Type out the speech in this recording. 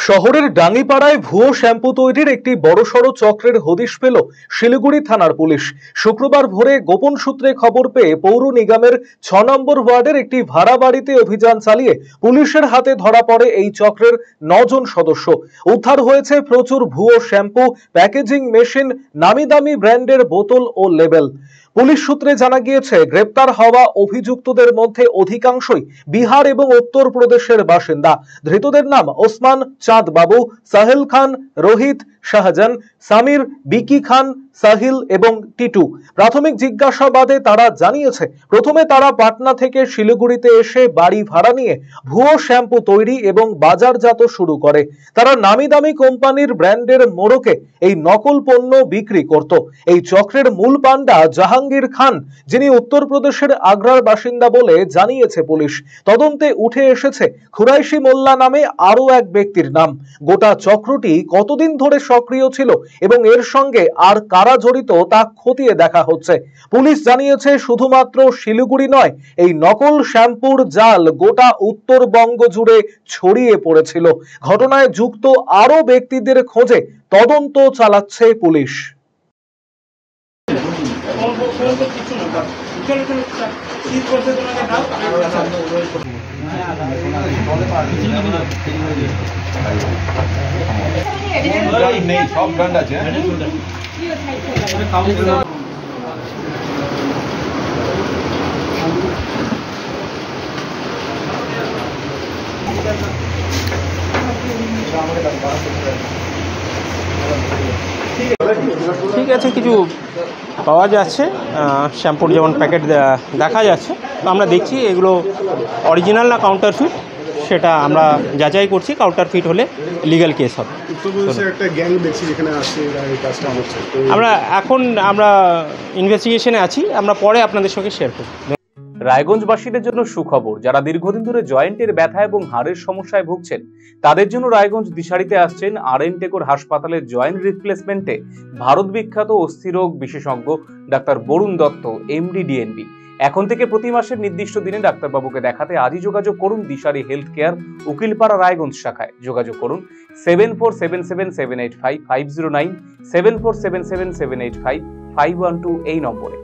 শহরের ডাঙ্গিপাড়ায় ভুয়ো শ্যাম্পু তৈরির একটি বড়সড় চক্রের হদিশ পেল শিলিগুড়ি থানার পুলিশ। শুক্রবার ভোরে গোপন সূত্রে খবর পেয়ে পৌর নিগমের ৬ নম্বর ওয়ার্ডের একটি ভাড়া বাড়িতে অভিযান চালিয়ে পুলিশের হাতে ধরা পড়ে এই চক্রের ৯ জন সদস্য। উদ্ধার হয়েছে প্রচুর ভুয়ো শ্যাম্পু, প্যাকেজিং মেশিন, নামি দামি ব্র্যান্ডের বোতল ও লেবেল। পুলিশ সূত্রে জানা গিয়েছে, গ্রেপ্তার হওয়া অভিযুক্তদের মধ্যে অধিকাংশই বিহার এবং উত্তরপ্রদেশের বাসিন্দা। ধৃতদের নাম ওসমান চাঁদ বাবু, সাহেল খান, রোহিত, শাহজান, সামির, বিকি খান, সাহিল এবং টিটু। প্রাথমিক জিজ্ঞাসাবাদে তারা জানিয়েছে, প্রথমে তারা পাটনা থেকে শিলিগুড়িতে এসে বাড়ি ভাড়া নিয়ে ভুয়ো শ্যাম্পু তৈরি এবং বাজারজাত শুরু করে। তারা নামি দামি কোম্পানির ব্র্যান্ডের মোড়কে এই নকল পণ্য বিক্রি করত। এই চক্রের মূল পান্ডা জাহাঙ্গীর খান, যিনি উত্তরপ্রদেশের আগ্রার বাসিন্দা বলে জানিয়েছে পুলিশ। তদন্তে উঠে এসেছে খুরাইশি মোল্লা নামে আরো এক ব্যক্তির নাম। গোটা চক্রটি কতদিন ধরে সক্রিয় ছিল এবং এর সঙ্গে আর কারা জড়িত তা খতিয়ে দেখা হচ্ছে। পুলিশ জানিয়েছে, শুধুমাত্র শিলিগুড়ি নয়, এই নকল শ্যাম্পুর জাল গোটা উত্তরবঙ্গ জুড়ে ছড়িয়ে পড়েছিল। ঘটনায় যুক্ত আরো ব্যক্তিদের খোঁজে তদন্ত চালাচ্ছে পুলিশ। সব ব্র্যান্ড আছে। ঠিক আছে, কিছু পাওয়া যাচ্ছে, শ্যাম্পুর যেমন প্যাকেট দেখা যাচ্ছে। তো আমরা দেখছি এগুলো অরিজিনাল না কাউন্টারফিট, সেটা আমরা যাচাই করছি। কাউন্টারফিট হলে লিগ্যাল কেস হবে। একটা গ্যাং দেখছি যেখানে আসছে, আমরা ইনভেস্টিগেশনে আছি, আমরা পরে আপনাদের সঙ্গে শেয়ার করব। রায়গঞ্জবাসীদের জন্য সুখবর। যারা দীর্ঘদিন ধরে জয়েন্টের ব্যথা এবং হাড়ের সমস্যায় ভুগছেন, তাদের জন্য রায়গঞ্জ দিশারিতে আসছেন আর.এন. টেকর হাসপাতালের জয়েন্ট রিপ্লেসমেন্টে ভারত বিখ্যাত অস্থিরোগ বিশেষজ্ঞ doctor Barun Dutta, MD, DNB. এখন থেকে প্রতি মাসের নির্দিষ্ট দিনে ডাক্তারবাবুকে দেখাতে আজই যোগাযোগ করুন দিশারি হেলথ কেয়ার, উকিলপাড়া, রায়গঞ্জ শাখায়। যোগাযোগ করুন 7477785509, 7477785512 এই নম্বরে।